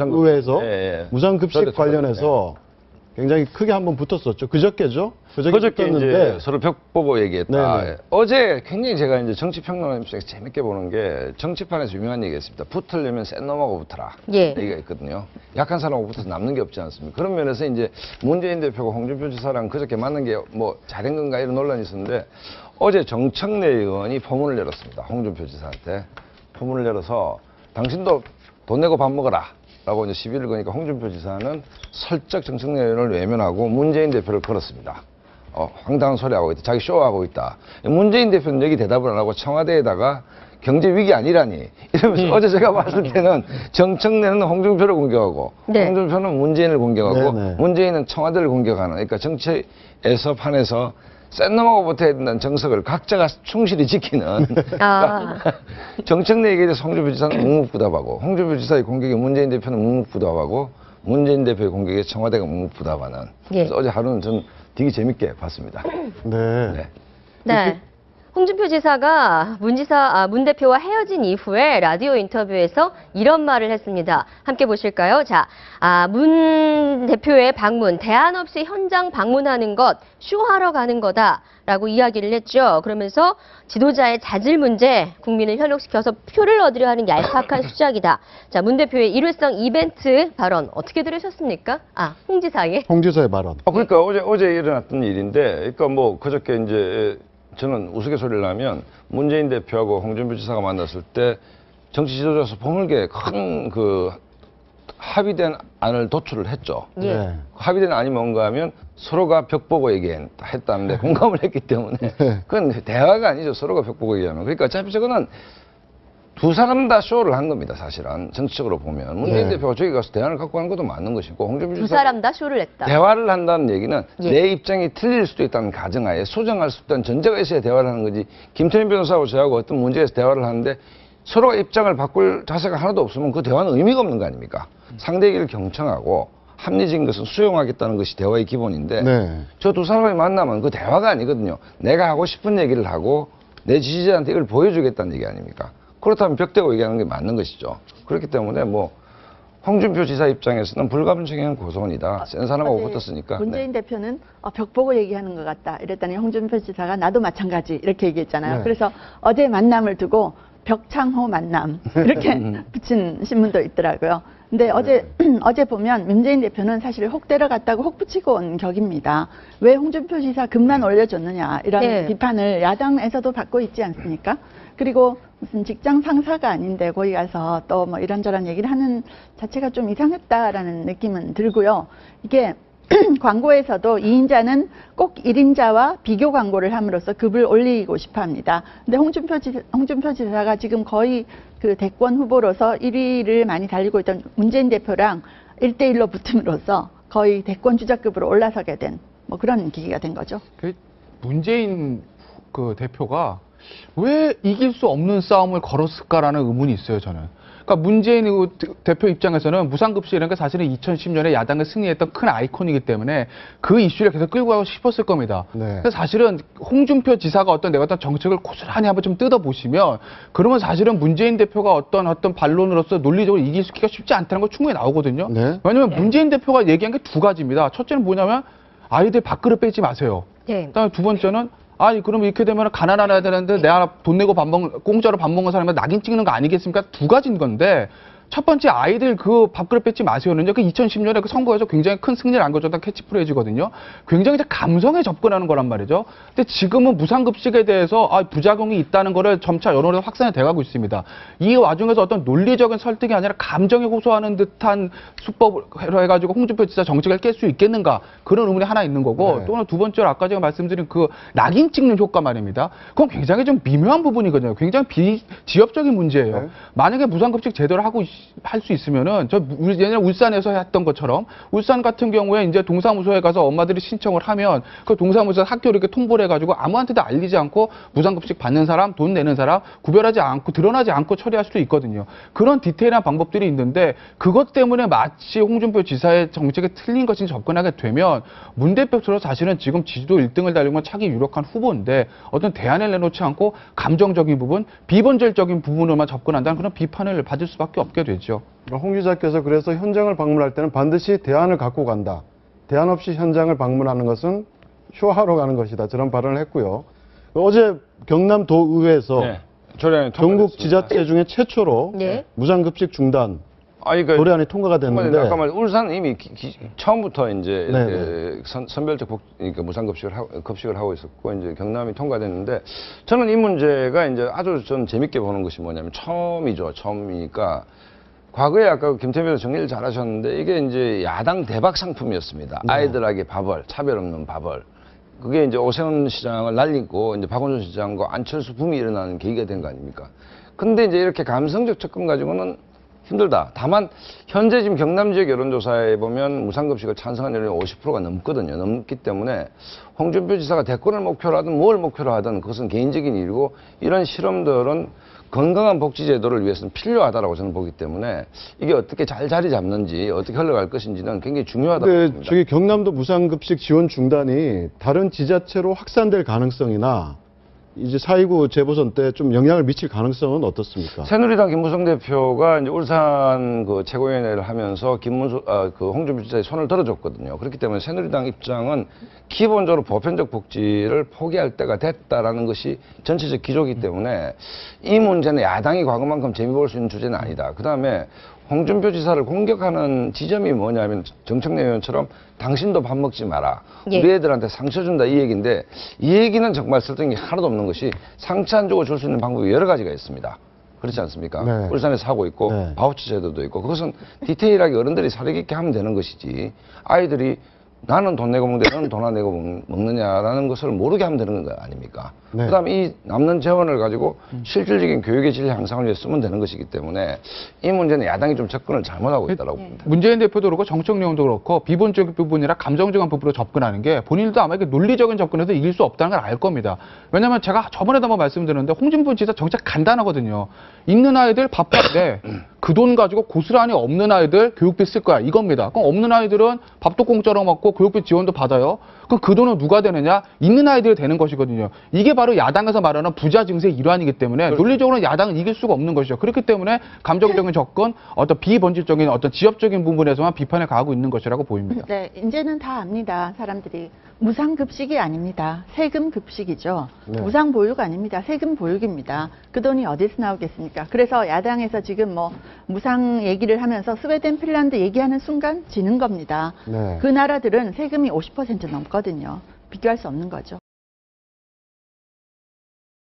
의회에서 무상급식 저도 관련해서 굉장히 크게 한번 붙었었죠. 그저께죠? 그저께 붙었는데 이제 서로 벽 보고 얘기했다. 네네. 어제 굉장히 제가 이제 정치평론가 입장에서 재밌게 보는 게 정치판에서 유명한 얘기가 있습니다. 붙으려면 센 놈하고 붙어라. 예. 얘기가 있거든요. 약한 사람하고 붙어서 남는 게 없지 않습니까? 그런 면에서 이제 문재인 대표가 홍준표 지사랑 그저께 만난 게 뭐 잘한 건가 이런 논란이 있었는데 어제 정청래 의원이 포문을 열었습니다. 홍준표 지사한테. 포문을 열어서 당신도 돈 내고 밥 먹어라. 라고 이제 시비를 거니까 홍준표 지사는 슬쩍 정청래 의원을 외면하고 문재인 대표를 걸었습니다. 황당한 소리 하고 있다. 자기 쇼하고 있다. 문재인 대표는 여기 대답을 안 하고 청와대에다가 경제 위기 아니라니 이러면서 어제 제가 봤을 때는 정청래는 홍준표를 공격하고 네. 홍준표는 문재인을 공격하고 네네. 문재인은 청와대를 공격하는 그러니까 정치에서 판에서 센 놈하고 붙어야 된다는 정석을 각자가 충실히 지키는 아. 정청래에게 대해서 홍준표 지사는 묵묵부답하고 홍준표 지사의 공격에 문재인 대표는 묵묵부답하고 문재인 대표의 공격에 청와대가 묵묵부답하는 예. 그래서 어제 하루는 전 되게 재밌게 봤습니다. 네. 네. 네. 홍준표 지사가 문 대표와 헤어진 이후에 라디오 인터뷰에서 이런 말을 했습니다. 함께 보실까요? 자, 문 대표의 방문, 대안 없이 현장 방문하는 것, 쇼하러 가는 거다라고 이야기를 했죠. 그러면서 지도자의 자질 문제, 국민을 현혹시켜서 표를 얻으려 하는 얄팍한 수작이다. 자, 문 대표의 일회성 이벤트 발언 어떻게 들으셨습니까? 홍 지사의. 홍 지사의 발언. 그러니까 어제 일어났던 일인데, 그러니까 뭐 그저께 이제 저는 우스갯소리를 하면 문재인 대표하고 홍준표 지사가 만났을 때 정치 지도자로서 보물게 큰 그 합의된 안을 도출을 했죠. 예. 네. 합의된 안이 뭔가 하면 서로가 벽 보고 얘기했다는데 공감을 했기 때문에 그건 대화가 아니죠. 서로가 벽 보고 얘기하면. 그러니까 어차피 저거는 두 사람 다 쇼를 한 겁니다. 사실은 정치적으로 보면 문재인 네. 대표가 저기 가서 대안을 갖고 가는 것도 맞는 것이고 홍준표 두 지사 사람 다 쇼를 했다. 대화를 한다는 얘기는 예. 내 입장이 틀릴 수도 있다는 가정하에 소정할 수 있다는 전제가 있어야 대화를 하는 거지. 김태현 변호사하고 저하고 어떤 문제에서 대화를 하는데 서로가 입장을 바꿀 자세가 하나도 없으면 그 대화는 의미가 없는 거 아닙니까? 상대 얘기를 경청하고 합리적인 것은 수용하겠다는 것이 대화의 기본인데 네. 저 두 사람이 만나면 그 대화가 아니거든요. 내가 하고 싶은 얘기를 하고 내 지지자한테 이걸 보여주겠다는 얘기 아닙니까? 그렇다면 벽대고 얘기하는 게 맞는 것이죠. 그렇기 때문에 뭐 홍준표 지사 입장에서는 불가분청한 고소원이다. 센 사람하고 붙었으니까. 문재인 대표는 벽 보고 얘기하는 것 같다. 이랬더니 홍준표 지사가 나도 마찬가지 이렇게 얘기했잖아요. 네. 그래서 어제 만남을 두고 벽창호 만남 이렇게 붙인 신문도 있더라고요. 근데 어제 보면 문재인 대표는 사실 혹 데려갔다고 혹 붙이고 온 격입니다. 왜 홍준표 지사 금만 올려줬느냐 이런 네. 비판을 야당에서도 받고 있지 않습니까? 그리고 무슨 직장 상사가 아닌데 거기 가서 또 뭐 이런저런 얘기를 하는 자체가 좀 이상했다라는 느낌은 들고요. 이게 광고에서도 2인자는 꼭 1인자와 비교 광고를 함으로써 급을 올리고 싶어 합니다. 근데 홍준표 지사가 지금 거의 그 대권 후보로서 1위를 많이 달리고 있던 문재인 대표랑 1대1로 붙음으로써 거의 대권 주자급으로 올라서게 된 뭐 그런 계기가 된 거죠. 문재인 그 대표가 왜 이길 수 없는 싸움을 걸었을까라는 의문이 있어요, 저는. 그러니까 문재인 대표 입장에서는 무상급식이라는 게 사실은 2010년에 야당을 승리했던 큰 아이콘이기 때문에 그 이슈를 계속 끌고 가고 싶었을 겁니다. 네. 그래서 사실은 홍준표 지사가 내가 어떤 정책을 고스란히 한번 좀 뜯어보시면 그러면 사실은 문재인 대표가 어떤 반론으로서 논리적으로 이기기가 쉽지 않다는 거 충분히 나오거든요. 네. 왜냐하면 문재인 대표가 얘기한 게 두 가지입니다. 첫째는 뭐냐면 아이들 밥그릇 빼지 마세요. 네. 그다음에 두 번째는 그러면 이렇게 되면 가난한 애들한테 내가 돈 내고 공짜로 밥 먹는 사람이 낙인 찍는 거 아니겠습니까? 두 가지인 건데, 첫 번째 아이들 그 밥그릇 뺏지 마세요는요. 그 2010년에 그 선거에서 굉장히 큰 승리를 안겨줬던 캐치프레이즈거든요. 굉장히 이제 감성에 접근하는 거란 말이죠. 근데 지금은 무상급식에 대해서 부작용이 있다는 거를 점차 여론에서 확산이 돼가고 있습니다. 이 와중에서 어떤 논리적인 설득이 아니라 감정에 호소하는 듯한 수법으로 해가지고 홍준표 지사 정책을 깰 수 있겠는가, 그런 의문이 하나 있는 거고, 네. 또 하나 두 번째로 아까 제가 말씀드린 그 낙인 찍는 효과 말입니다. 그건 굉장히 좀 미묘한 부분이거든요. 굉장히 비지역적인 문제예요. 네. 만약에 무상급식 제대로 하고 할 수 있으면은 예전에 울산에서 했던 것처럼 울산 같은 경우에 이제 동사무소에 가서 엄마들이 신청을 하면 그 동사무소 학교를 이렇게 통보를 해가지고 아무한테도 알리지 않고 무상급식 받는 사람, 돈 내는 사람 구별하지 않고 드러나지 않고 처리할 수도 있거든요. 그런 디테일한 방법들이 있는데 그것 때문에 마치 홍준표 지사의 정책에 틀린 것이 접근하게 되면 문 대표처럼 사실은 지금 지지도 1등을 달리고 차기 유력한 후보인데 어떤 대안을 내놓지 않고 감정적인 부분, 비본질적인 부분으로만 접근한다는 그런 비판을 받을 수밖에 없게 되죠. 홍 기자께서 그래서 현장을 방문할 때는 반드시 대안을 갖고 간다. 대안 없이 현장을 방문하는 것은 쇼하러 가는 것이다. 저런 발언을 했고요. 어제 경남도의회에서 네. 조례안이 전국 통과됐습니다. 지자체 중에 최초로 네. 무상급식 중단 아니, 그러니까 조례안이 통과가 됐는데 아까 말 울산은 이미 처음부터 이제 네네. 이렇게 선별적 그러니까 급식을 하고 있었고 이제 경남이 통과됐는데 저는 이 문제가 이제 아주 좀 재밌게 보는 것이 뭐냐면 처음이니까 과거에 아까 김태민도 정리를 잘하셨는데 이게 이제 야당 대박 상품이었습니다. 아이들에게 밥을 차별 없는 밥을 그게 이제 오세훈 시장을 날리고 이제 박원순 시장과 안철수 붐이 일어나는 계기가 된 거 아닙니까? 근데 이제 이렇게 감성적 접근 가지고는 힘들다. 다만 현재 지금 경남 지역 여론조사에 보면 무상급식을 찬성하는 여론이 50%가 넘거든요. 넘기 때문에 홍준표 지사가 대권을 목표로 하든 뭘 목표로 하든 그것은 개인적인 일이고 이런 실험들은 건강한 복지제도를 위해서는 필요하다라고 저는 보기 때문에 이게 어떻게 잘 자리 잡는지 어떻게 흘러갈 것인지는 굉장히 중요하다고 근데 봅니다. 저기 경남도 무상급식 지원 중단이 다른 지자체로 확산될 가능성이나 이제 4.29 재보선 때 좀 영향을 미칠 가능성은 어떻습니까? 새누리당 김무성 대표가 이제 울산 그 최고위원회를 하면서 홍준표 지사의 손을 들어줬거든요. 그렇기 때문에 새누리당 입장은 기본적으로 보편적 복지를 포기할 때가 됐다라는 것이 전체적 기조이기 때문에 이 문제는 야당이 과거만큼 재미 볼 수 있는 주제는 아니다. 그 다음에 홍준표 지사를 공격하는 지점이 뭐냐면 정청래 의원처럼 당신도 밥 먹지 마라. 예. 우리 애들한테 상처 준다 이 얘기인데 이 얘기는 정말 설득이 하나도 없는 것이 상처 안 주고 줄 수 있는 방법이 여러 가지가 있습니다. 그렇지 않습니까? 네. 울산에서 하고 있고 네. 바우처 제도도 있고 그것은 디테일하게 어른들이 사려 깊게 하면 되는 것이지 아이들이 나는 돈 내고 먹는데 너는 돈 안 내고 먹느냐라는 것을 모르게 하면 되는 거 아닙니까? 네. 그다음에 이 남는 재원을 가지고 실질적인 교육의 질 향상을 위해 쓰면 되는 것이기 때문에 이 문제는 야당이 좀 접근을 잘못하고 있다고 봅니다. 문재인 대표도 그렇고 정청래 의원도 그렇고 비본적인 부분이라 감정적인 부분으로 접근하는 게 본인도 아마 이게 논리적인 접근에서 이길 수 없다는 걸 알 겁니다. 왜냐하면 제가 저번에도 한번 말씀드렸는데 홍준표 지사 정책 간단하거든요. 있는 아이들 밥하는데 그 돈 가지고 고스란히 없는 아이들 교육비 쓸 거야 이겁니다. 그럼 없는 아이들은 밥도 공짜로 먹고 교육비 지원도 받아요. 그럼 그 돈은 누가 되느냐? 있는 아이들이 되는 것이거든요. 이게 바로 야당에서 말하는 부자 증세의 일환이기 때문에 논리적으로는 야당은 이길 수가 없는 것이죠. 그렇기 때문에 감정적인 접근, 어떤 비본질적인 어떤 지엽적인 부분에서만 비판에 가하고 있는 것이라고 보입니다. 네, 이제는 다 압니다. 사람들이 무상급식이 아닙니다. 세금급식이죠. 네. 무상보육 아닙니다. 세금보육입니다. 그 돈이 어디서 나오겠습니까? 그래서 야당에서 지금 뭐 무상 얘기를 하면서 스웨덴, 핀란드 얘기하는 순간 지는 겁니다. 네. 그 나라들은 세금이 50% 넘거든요. 비교할 수 없는 거죠.